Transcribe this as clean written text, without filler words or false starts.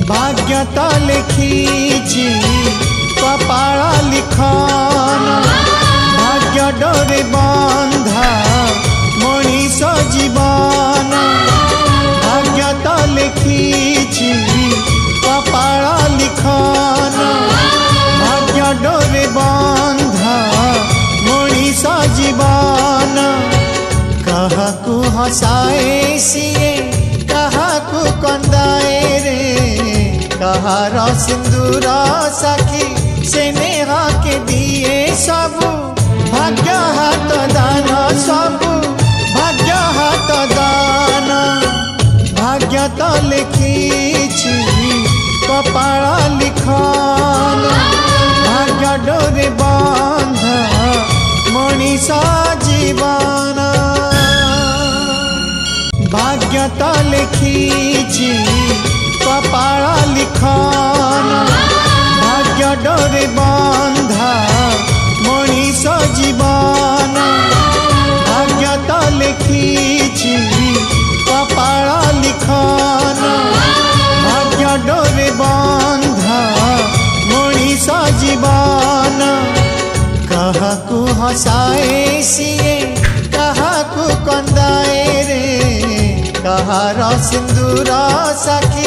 भाग्य तो लिखिछि कपाळ लिखन भाग्य डोरे बंधा मनीष जीवन भाग्य तो लिखिछि कपाळ लिखन भाग्य डोरे बंधा मनीष जीवन कहाकू हसाए सिए कहाकू कंदाए रे कहार सिंदूर साखी से नेहा के दिए सबू भाग्य हाथ दान सबू भाग्य हाथ दान भाग्य तो लिखिछि कपाळ लिखन भाग्य डोरे बंधा मनीष जीवन भाग्य तो लिखिछि कपाळ लिखन भाग्य डोरे बंधा मनीष जीवन भाग्य तो लिखिछि कपाळ लिखन भाग्य डोरे बंधा मनीष जीवन कहाकू हसाए सिए कहाकू कंदाए रे कहार सिंदूर साखी।